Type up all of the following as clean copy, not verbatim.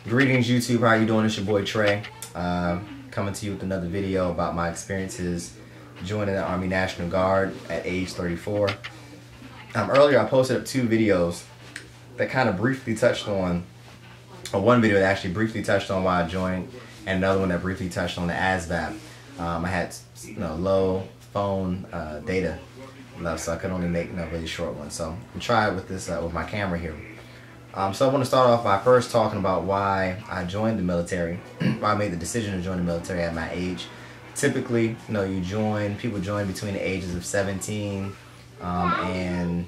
Greetings YouTube, how you doing? It's your boy Trey, coming to you with another video about my experiences joining the Army National Guard at age 34. Earlier I posted up two videos that kind of briefly touched on, or one video that actually briefly touched on why I joined, and another one that briefly touched on the Asvab. I had low phone data left, so I could only make really short ones. So I'm gonna try it with this with my camera here. So I want to start off by first talking about why I joined the military, why I made the decision to join the military at my age. Typically, people join between the ages of 17 and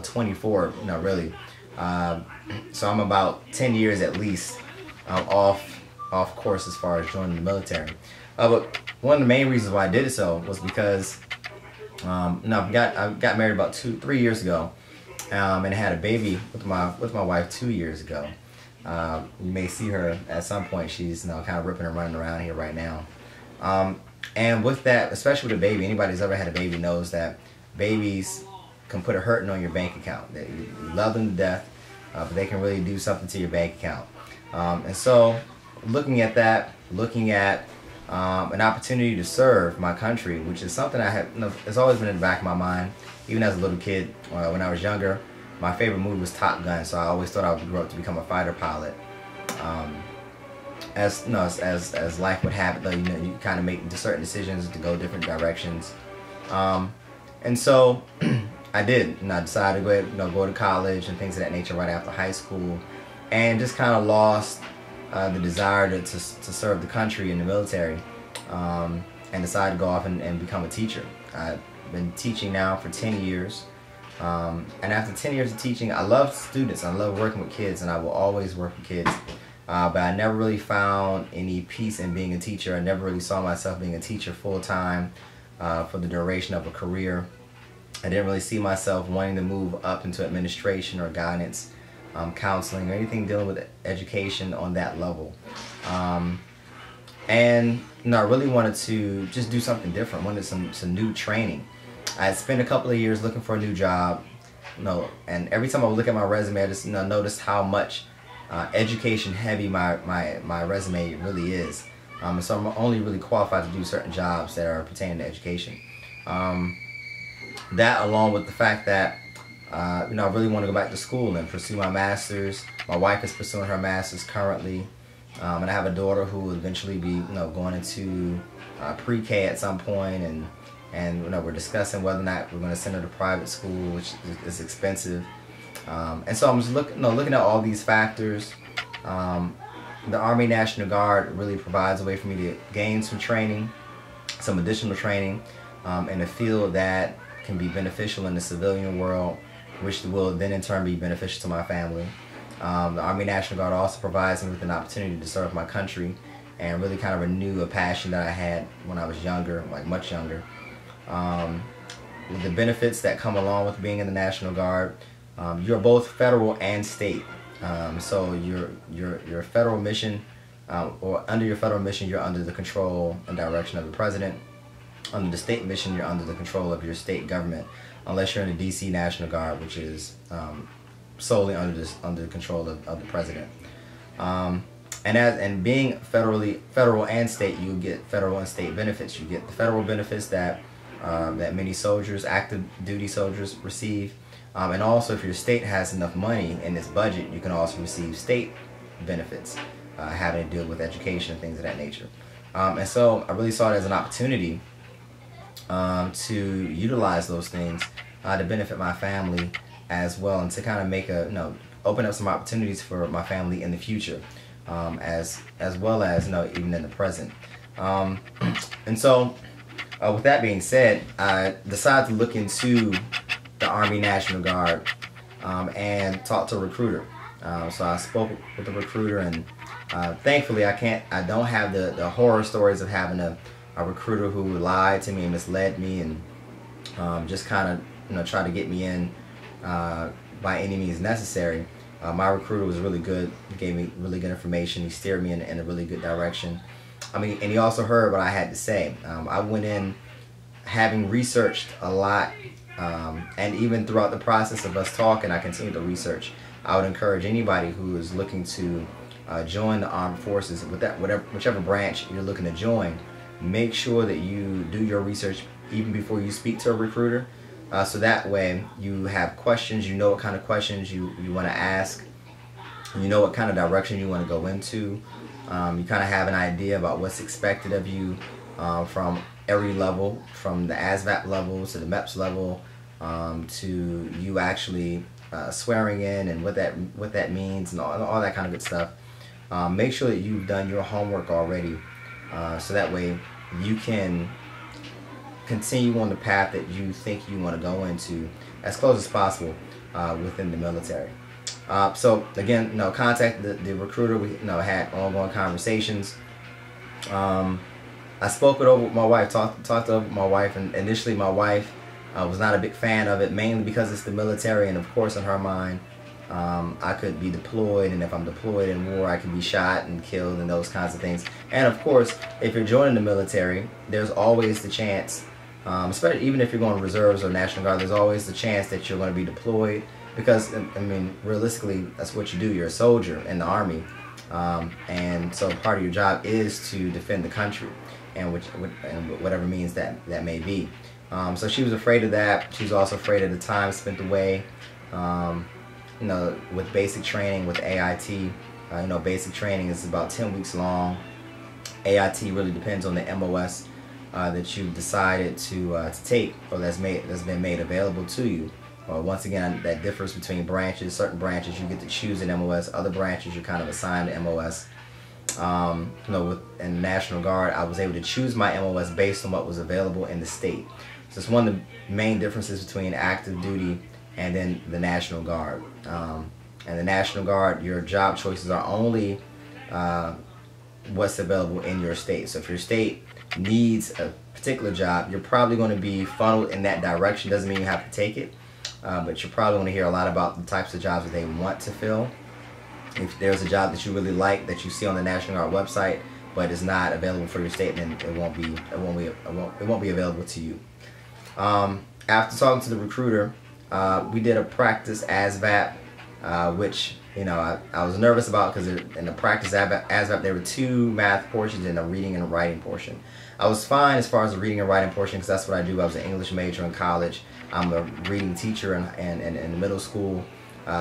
24, really. So I'm about 10 years at least off course as far as joining the military. But one of the main reasons why I did it so was because I got married about 3 years ago. And had a baby with my wife 2 years ago. You may see her at some point. She's kind of ripping and running around here right now. And with that, especially with a baby, anybody who's ever had a baby knows that babies can put a hurting on your bank account. You love them to death, but they can really do something to your bank account. And so, looking at that, looking at an opportunity to serve my country, which is something I have, it's always been in the back of my mind. Even as a little kid, when I was younger, my favorite movie was Top Gun, so I always thought I would grow up to become a fighter pilot. As life would happen, though, you kind of make certain decisions to go different directions. And so I did, and I decided to go to college and things of that nature right after high school, and just kind of lost the desire to serve the country in the military, and decided to go off and become a teacher. I've been teaching now for 10 years, and after 10 years of teaching, I love students, I love working with kids, and I will always work with kids, but I never really found any peace in being a teacher. I never really saw myself being a teacher full-time for the duration of a career. I didn't really see myself wanting to move up into administration or guidance, counseling, or anything dealing with education on that level. And I really wanted to just do something different, wanted some new training. I had spent a couple of years looking for a new job, and every time I would look at my resume, I just noticed how much education heavy my resume really is. So I'm only really qualified to do certain jobs that are pertaining to education. That, along with the fact that I really want to go back to school and pursue my master's. My wife is pursuing her master's currently, and I have a daughter who will eventually be going into pre-K at some point, and we're discussing whether or not we're going to send her to private school, which is expensive. And so I'm just looking at all these factors. The Army National Guard really provides a way for me to gain some training, some additional training, in a field that can be beneficial in the civilian world, which will then in turn be beneficial to my family. The Army National Guard also provides me with an opportunity to serve my country and really kind of renew a passion that I had when I was younger, like much younger. The benefits that come along with being in the National Guard, you're both federal and state. So your federal mission, or under your federal mission, you're under the control and direction of the president. Under the state mission, you're under the control of your state government, unless you're in the DC National Guard, which is solely under the control of the president. And being federal and state, you get federal and state benefits. You get the federal benefits that many soldiers, active duty soldiers, receive, and also if your state has enough money in its budget, you can also receive state benefits, having to deal with education and things of that nature. And so I really saw it as an opportunity to utilize those things to benefit my family as well, and to kind of make open up some opportunities for my family in the future, as well as even in the present. And so with that being said, I decided to look into the Army National Guard and talk to a recruiter. So I spoke with the recruiter, and thankfully I don't have the horror stories of having a recruiter who lied to me and misled me and just kind of tried to get me in by any means necessary. My recruiter was really good. He gave me really good information. He steered me in a really good direction. And he also heard what I had to say. I went in having researched a lot And even throughout the process of us talking, I continue to research. I would encourage anybody who is looking to join the armed forces, with that, whichever branch you're looking to join, make sure that you do your research even before you speak to a recruiter. So that way you have questions, you know what kind of questions you want to ask, you know what kind of direction you want to go into. You kind of have an idea about what's expected of you from every level, from the Asvab level to the Meps level, to you actually swearing in and what that means and all that kind of good stuff. Make sure that you've done your homework already, so that way you can continue on the path that you think you want to go into as close as possible within the military. So again, contact the recruiter. We had ongoing conversations. I spoke it over with my wife, talked over with my wife, and initially my wife was not a big fan of it, mainly because it's the military, and of course in her mind, I could be deployed, and if I'm deployed in war, I could be shot and killed and those kinds of things. And of course, if you're joining the military, there's always the chance, especially even if you're going to reserves or National Guard, there's always the chance that you're going to be deployed, because I mean, realistically, that's what you do. You're a soldier in the Army, and so part of your job is to defend the country, and whatever means that may be. So she was afraid of that. She was also afraid of the time spent away, with basic training with AIT. Basic training is about 10 weeks long. AIT really depends on the MOS that you've decided to take, or that's been made available to you. Once again, that differs between branches. Certain branches you get to choose an MOS. Other branches you're kind of assigned an MOS. In the National Guard, I was able to choose my MOS based on what was available in the state. So it's one of the main differences between active duty and then the National Guard. And the National Guard, your job choices are only what's available in your state. So if your state needs a particular job, you're probably going to be funneled in that direction. Doesn't mean you have to take it, but you're probably going to hear a lot about the types of jobs that they want to fill. If there's a job that you really like that you see on the National Guard website, but is not available for your state, then it won't be available to you. After talking to the recruiter, we did a practice Asvab, which I was nervous about, because in the practice Asvab there were 2 math portions and a reading and a writing portion. I was fine as far as the reading and writing portion, because that's what I do. I was an English major in college. I'm a reading teacher in the middle school.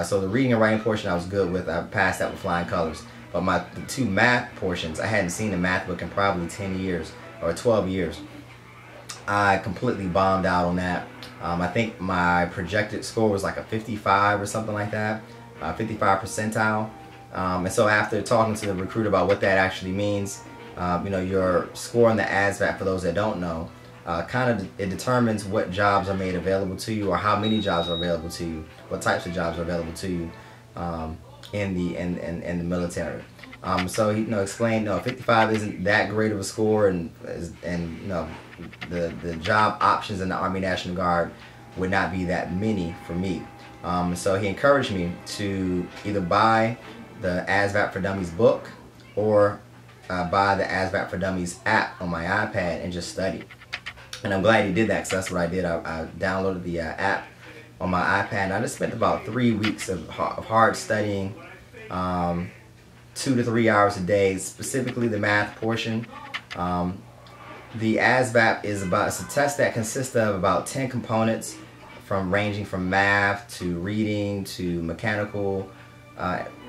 So the reading and writing portion I was good with. I passed that with flying colors. But the 2 math portions, I hadn't seen a math book in probably 10 years or 12 years. I completely bombed out on that. I think my projected score was like a 55 or something like that, 55 percentile. And so after talking to the recruiter about what that actually means, your score on the ASVAB, for those that don't know, it determines what jobs are made available to you, or how many jobs are available to you, what types of jobs are available to you in the military. So he explained 55 isn't that great of a score, and the job options in the Army National Guard would not be that many for me. So he encouraged me to either buy the Asvab for Dummies book, or buy the Asvab for Dummies app on my iPad and just study. And I'm glad he did that, because that's what I did. I downloaded the app on my iPad, and I just spent about 3 weeks of hard studying, 2 to 3 hours a day, specifically the math portion. The ASVAB it's a test that consists of about 10 components, ranging from math to reading to mechanical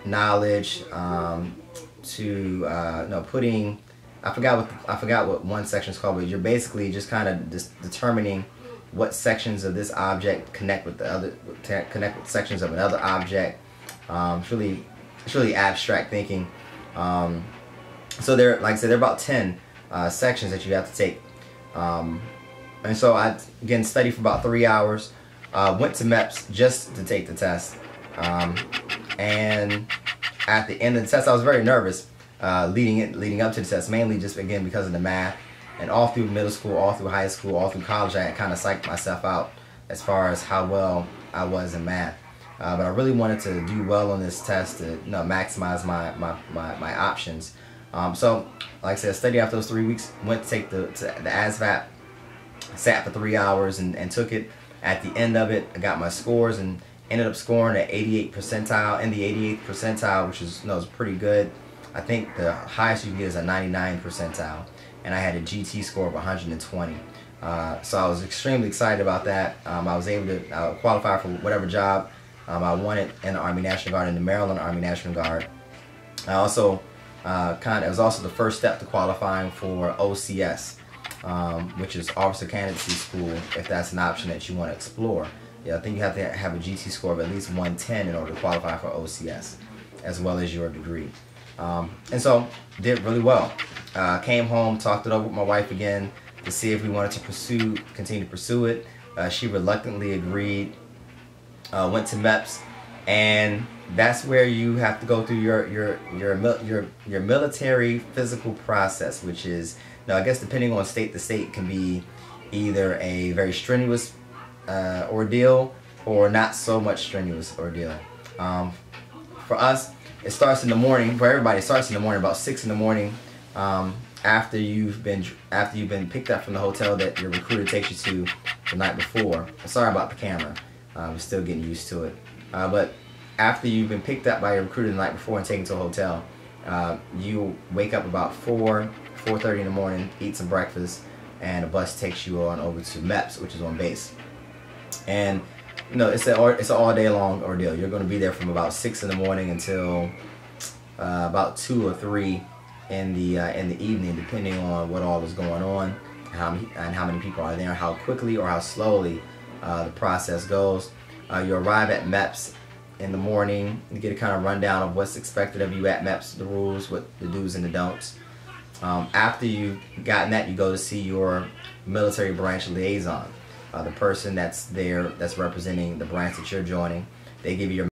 knowledge, to putting, I forgot what one section is called, but you're basically just kind of determining what sections of this object connect with sections of another object. It's really abstract thinking. So like I said, there are about 10 sections that you have to take. And so I, again, studied for about 3 hours, went to Meps just to take the test. And at the end of the test, I was very nervous leading up to the test, mainly just, again, because of the math. And all through middle school, all through high school, all through college, I had kind of psyched myself out as far as how well I was in math. But I really wanted to do well on this test to maximize my options. So, like I said, I studied after those 3 weeks, went to take the ASVAB, sat for 3 hours and took it. At the end of it, I got my scores and ended up scoring at 88th percentile, in the 88th percentile, which is, is pretty good. I think the highest you can get is a 99th percentile, and I had a GT score of 120. So I was extremely excited about that. I was able to qualify for whatever job I wanted in the Army National Guard, in the Maryland Army National Guard. I also it was also the first step to qualifying for OCS, which is Officer Candidacy School, if that's an option that you want to explore. Yeah, I think you have to have a GT score of at least 110 in order to qualify for OCS, as well as your degree. And so, did really well. Came home, talked it over with my wife again to see if we wanted to continue to pursue it. She reluctantly agreed. Went to Meps, and that's where you have to go through your military physical process, which is, I guess depending on state to state, can be either a very strenuous ordeal or not so much strenuous ordeal. For us, it starts in the morning. For everybody, it starts in the morning, about 6 in the morning. After you've been picked up from the hotel that your recruiter takes you to the night before. Sorry about the camera. We're still getting used to it. But after you've been picked up by your recruiter the night before and taken to a hotel, you wake up about 4:30 in the morning, eat some breakfast, and a bus takes you on over to Meps, which is on base. And it's an all day long ordeal. You're going to be there from about 6 in the morning until about 2 or 3 in the evening, depending on what all is going on, and how many people are there, how quickly or how slowly the process goes. You arrive at Meps in the morning. You get a kind of rundown of what's expected of you at Meps, the rules, what the do's and the don'ts. After you've gotten that, you go to see your military branch liaison, the person that's there that's representing the branch that you're joining. They give you your